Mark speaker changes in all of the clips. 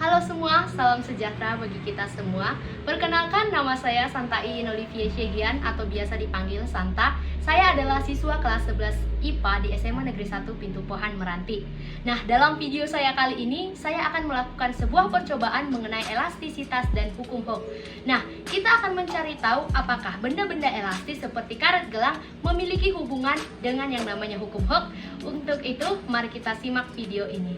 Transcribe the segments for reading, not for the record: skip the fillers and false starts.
Speaker 1: Halo semua, salam sejahtera bagi kita semua. Perkenalkan, nama saya Santa Iin Olivia Syegian atau biasa dipanggil Santa. Saya adalah siswa kelas 11 IPA di SMA Negeri 1 Pintu Pohan Meranti. Nah, dalam video saya kali ini, saya akan melakukan sebuah percobaan mengenai elastisitas dan hukum Hooke. Nah, kita akan mencari tahu apakah benda-benda elastis seperti karet gelang memiliki hubungan dengan yang namanya hukum Hooke. Untuk itu, mari kita simak video ini.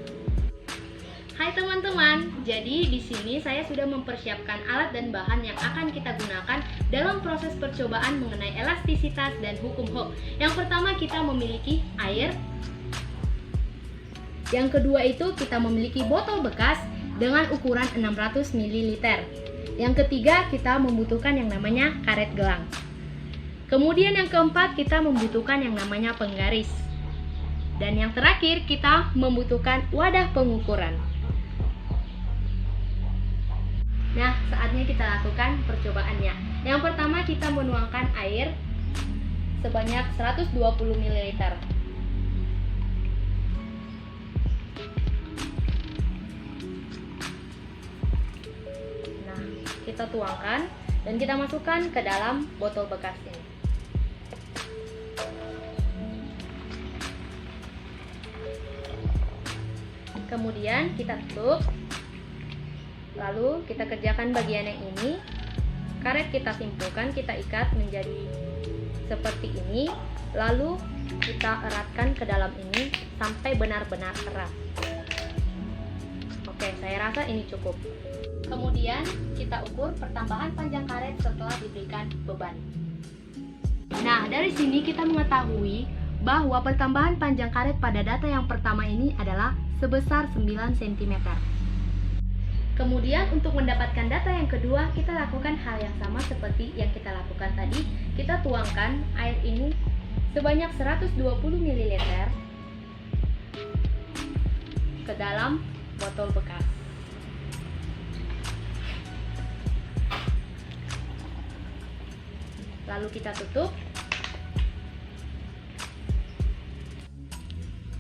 Speaker 1: Hai teman-teman, jadi di sini saya sudah mempersiapkan alat dan bahan yang akan kita gunakan dalam proses percobaan mengenai elastisitas dan hukum Hooke. Yang pertama kita memiliki air. Yang kedua itu kita memiliki botol bekas dengan ukuran 600 ml. Yang ketiga kita membutuhkan yang namanya karet gelang. Kemudian yang keempat kita membutuhkan yang namanya penggaris. Dan yang terakhir kita membutuhkan wadah pengukuran. Nah, saatnya kita lakukan percobaannya. Yang pertama kita menuangkan air sebanyak 120 ml. Nah, kita tuangkan dan kita masukkan ke dalam botol bekas ini. Kemudian kita tutup. Lalu kita kerjakan bagian yang ini. Karet kita simpulkan, kita ikat menjadi seperti ini. Lalu kita eratkan ke dalam ini sampai benar-benar erat. Oke, saya rasa ini cukup. Kemudian kita ukur pertambahan panjang karet setelah diberikan beban. Nah, dari sini kita mengetahui bahwa pertambahan panjang karet pada data yang pertama ini adalah sebesar 9 cm. Kemudian untuk mendapatkan data yang kedua, kita lakukan hal yang sama seperti yang kita lakukan tadi. Kita tuangkan air ini sebanyak 120 ml ke dalam botol bekas. Lalu kita tutup.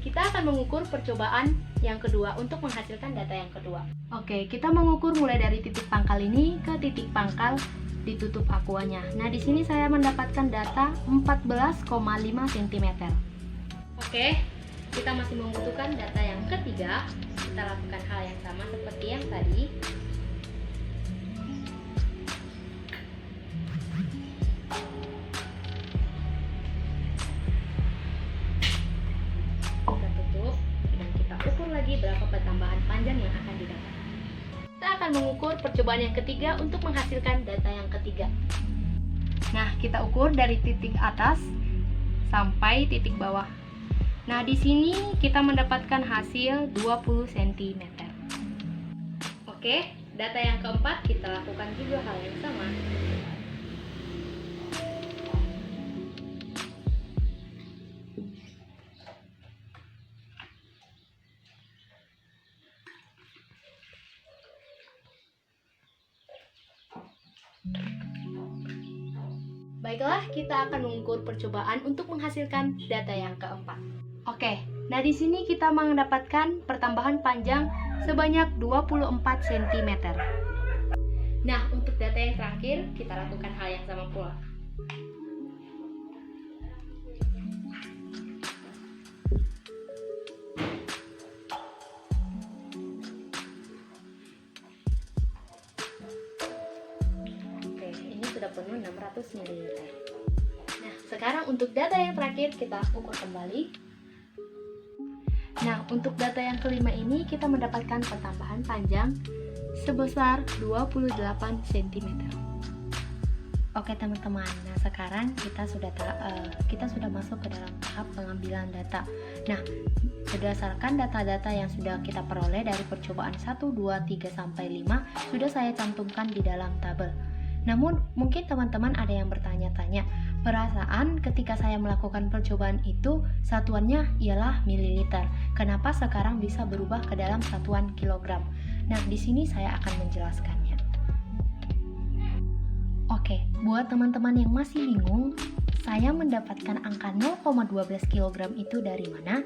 Speaker 1: Kita akan mengukur percobaan yang kedua untuk menghasilkan data yang kedua. Oke, kita mengukur mulai dari titik pangkal ini ke titik pangkal ditutup akuanya. Nah, di sini saya mendapatkan data 14,5 cm. Oke, kita masih membutuhkan data yang ketiga. Kita lakukan hal yang sama seperti yang tadi. Berapa pertambahan panjang yang akan didapat. Kita akan mengukur percobaan yang ketiga untuk menghasilkan data yang ketiga. Nah, kita ukur dari titik atas sampai titik bawah. Nah, di sini kita mendapatkan hasil 20 cm. Oke, data yang keempat kita lakukan juga hal yang sama. Baiklah, kita akan mengukur percobaan untuk menghasilkan data yang keempat. Oke, nah di sini kita mendapatkan pertambahan panjang sebanyak 24 cm. Nah, untuk data yang terakhir, kita lakukan hal yang sama pula. Sudah penuh 600 ml. Nah, sekarang untuk data yang terakhir kita ukur kembali. Nah, untuk data yang kelima ini kita mendapatkan pertambahan panjang sebesar 28 cm. Oke teman-teman, nah sekarang kita sudah masuk ke dalam tahap pengambilan data. Nah, berdasarkan data-data yang sudah kita peroleh dari percobaan 1, 2, 3 sampai 5 sudah saya cantumkan di dalam tabel. Namun, mungkin teman-teman ada yang bertanya-tanya, perasaan ketika saya melakukan percobaan itu satuannya ialah mililiter. Kenapa sekarang bisa berubah ke dalam satuan kilogram? Nah, di sini saya akan menjelaskannya. Oke, buat teman-teman yang masih bingung, saya mendapatkan angka 0,12 kg itu dari mana?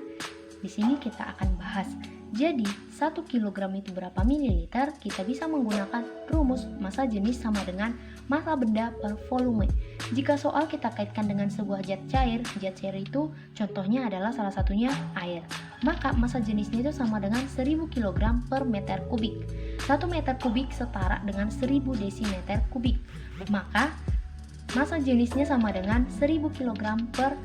Speaker 1: Di sini kita akan bahas. Jadi, 1 kg itu berapa mililiter? Kita bisa menggunakan rumus massa jenis sama dengan massa benda per volume. Jika soal kita kaitkan dengan sebuah zat cair itu contohnya adalah salah satunya air. Maka massa jenisnya itu sama dengan 1000 kg per meter kubik. 1 meter kubik setara dengan 1000 desimeter kubik. Maka massa jenisnya sama dengan 1000 kg per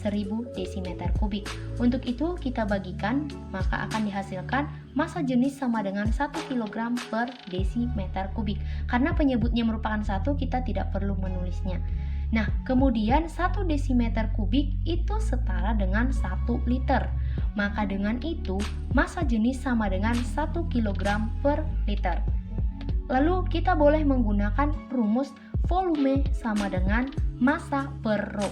Speaker 1: 1000 desimeter kubik. Untuk itu kita bagikan, maka akan dihasilkan massa jenis sama dengan 1 kg per desimeter kubik. Karena penyebutnya merupakan 1, kita tidak perlu menulisnya. Nah, kemudian 1 desimeter kubik itu setara dengan 1 liter. Maka dengan itu, massa jenis sama dengan 1 kg per liter. Lalu kita boleh menggunakan rumus volume sama dengan massa per rho.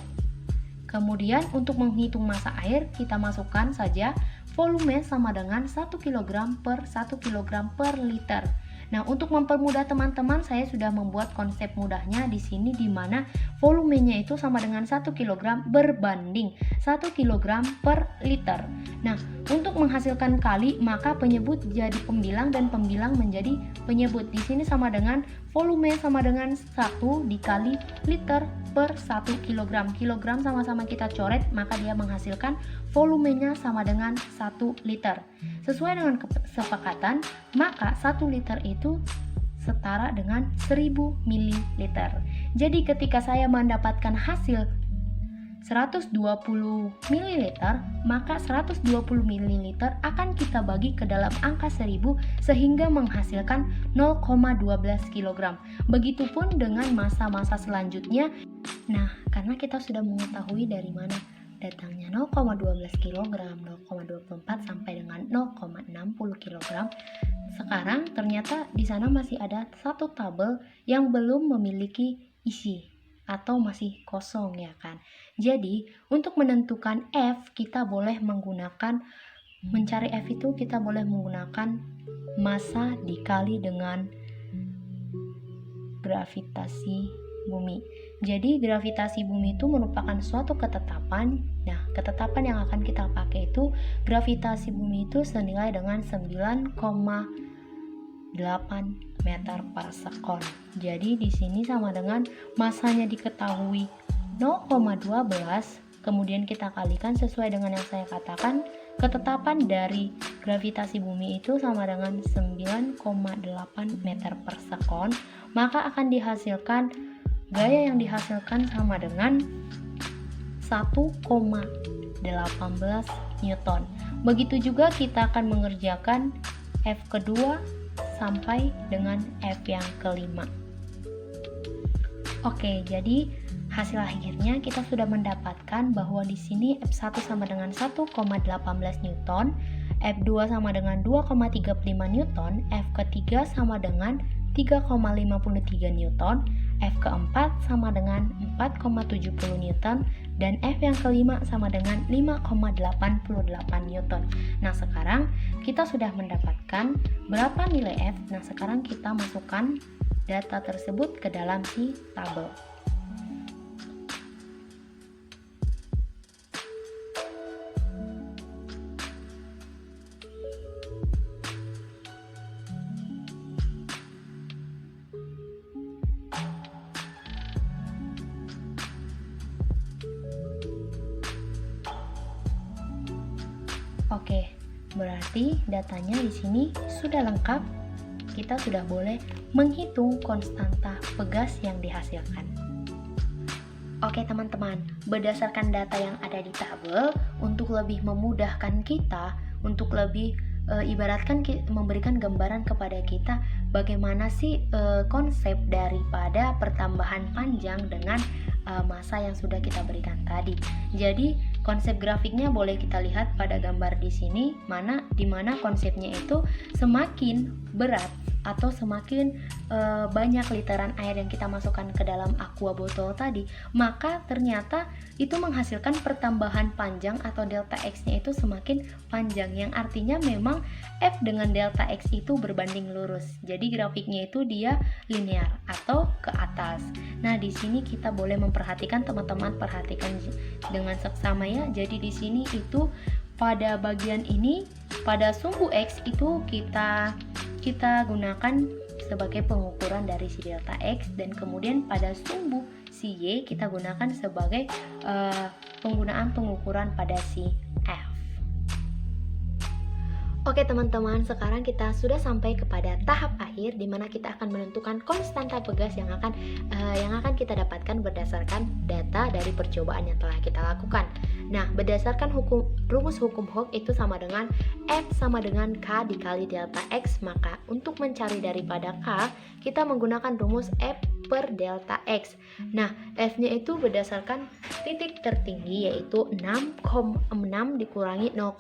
Speaker 1: Kemudian untuk menghitung massa air, kita masukkan saja volume sama dengan 1 kg per 1 kg per liter. Nah, untuk mempermudah teman-teman, saya sudah membuat konsep mudahnya di sini, di mana volumenya itu sama dengan 1 kg berbanding 1 kg per liter. Nah, untuk menghasilkan kali, maka penyebut jadi pembilang dan pembilang menjadi penyebut. Di sini sama dengan volume sama dengan 1 dikali liter per 1 kg. Kilogram sama-sama kita coret, maka dia menghasilkan volumenya sama dengan 1 liter. Sesuai dengan kesepakatan, maka 1 liter itu setara dengan 1000 ml. Jadi ketika saya mendapatkan hasil 120 ml, maka 120 ml akan kita bagi ke dalam angka 1000 sehingga menghasilkan 0,12 kg. Begitupun dengan massa-massa selanjutnya. Nah, karena kita sudah mengetahui dari mana datangnya 0,12 kg, 0,24 sampai dengan 0,60 kg. Sekarang ternyata di sana masih ada satu tabel yang belum memiliki isi atau masih kosong, ya kan. Jadi, untuk menentukan F, kita boleh mencari F itu kita boleh menggunakan massa dikali dengan gravitasi bumi. Jadi gravitasi bumi itu merupakan suatu ketetapan. Nah, ketetapan yang akan kita pakai itu gravitasi bumi itu senilai dengan 9,8 meter per sekon. Jadi di sini sama dengan massanya diketahui 0,12, kemudian kita kalikan sesuai dengan yang saya katakan, ketetapan dari gravitasi bumi itu sama dengan 9,8 meter per sekon, maka akan dihasilkan gaya yang dihasilkan sama dengan 1,18 Newton. Begitu juga kita akan mengerjakan F kedua sampai dengan F yang kelima. Oke, jadi hasil akhirnya kita sudah mendapatkan bahwa di sini F1 sama dengan 1,18 Newton, F2 sama dengan 2,35 Newton, F ketiga sama dengan 3,53 Newton, F keempat sama dengan 4,70 Newton, dan F yang kelima sama dengan 5,88 Newton. Nah, sekarang kita sudah mendapatkan berapa nilai F. Nah, sekarang kita masukkan data tersebut ke dalam si tabel. Oke, berarti datanya di sini sudah lengkap. Kita sudah boleh menghitung konstanta pegas yang dihasilkan. Oke teman-teman, berdasarkan data yang ada di tabel, untuk lebih memudahkan kita, untuk lebih ibaratkan memberikan gambaran kepada kita bagaimana sih konsep daripada pertambahan panjang dengan massa yang sudah kita berikan tadi. Jadi konsep grafiknya boleh kita lihat pada gambar di sini, di mana konsepnya itu semakin berat atau semakin banyak literan air yang kita masukkan ke dalam aqua botol tadi, maka ternyata itu menghasilkan pertambahan panjang atau delta X-nya itu semakin panjang, yang artinya memang F dengan delta X itu berbanding lurus. Jadi grafiknya itu dia linear atau ke atas. Nah, di sini kita boleh memperhatikan, teman-teman perhatikan dengan seksama ya. Jadi di sini itu pada bagian ini, pada sumbu X itu kita gunakan sebagai pengukuran dari si delta X, dan kemudian pada sumbu si Y kita gunakan sebagai penggunaan pengukuran pada si F. Oke teman-teman, sekarang kita sudah sampai kepada tahap akhir di mana kita akan menentukan konstanta pegas yang akan kita dapatkan berdasarkan data dari percobaan yang telah kita lakukan. Nah, berdasarkan rumus hukum Hooke itu sama dengan F sama dengan K dikali delta X, maka untuk mencari daripada K, kita menggunakan rumus F per delta X. Nah, F-nya itu berdasarkan titik tertinggi yaitu 6 dikurangi 0,5,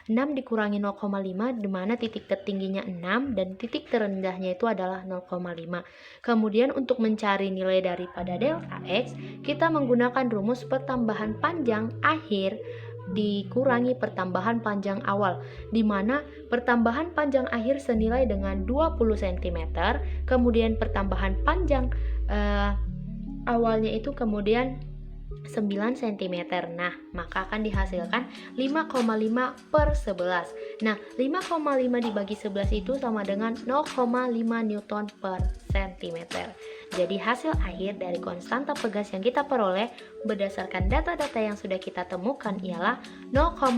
Speaker 1: 6 dikurangi 0,5 di mana titik tertingginya 6 dan titik terendahnya itu adalah 0,5. Kemudian untuk mencari nilai daripada delta X, kita menggunakan rumus pertambahan panjang akhir dikurangi pertambahan panjang awal, di mana pertambahan panjang akhir senilai dengan 20 cm, kemudian pertambahan panjang awalnya itu kemudian 9 cm. Nah, maka akan dihasilkan 5,5 per 11. Nah, 5,5 dibagi 11 itu sama dengan 0,5 Newton per cm. Jadi hasil akhir dari konstanta pegas yang kita peroleh berdasarkan data-data yang sudah kita temukan ialah 0,5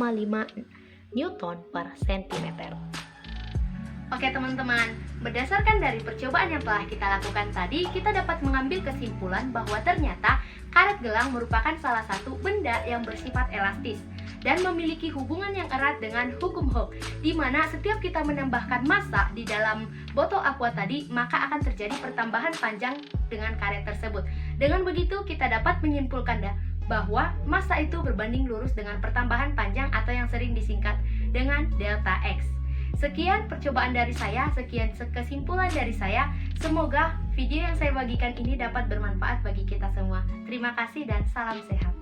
Speaker 1: Newton per cm. Oke teman-teman, berdasarkan dari percobaan yang telah kita lakukan tadi, kita dapat mengambil kesimpulan bahwa ternyata karet gelang merupakan salah satu benda yang bersifat elastis dan memiliki hubungan yang erat dengan hukum Hooke, di mana setiap kita menambahkan massa di dalam botol aqua tadi, maka akan terjadi pertambahan panjang dengan karet tersebut. Dengan begitu, kita dapat menyimpulkan bahwa massa itu berbanding lurus dengan pertambahan panjang atau yang sering disingkat dengan delta X. Sekian percobaan dari saya, sekian kesimpulan dari saya. Semoga video yang saya bagikan ini dapat bermanfaat bagi kita semua. Terima kasih dan salam sehat.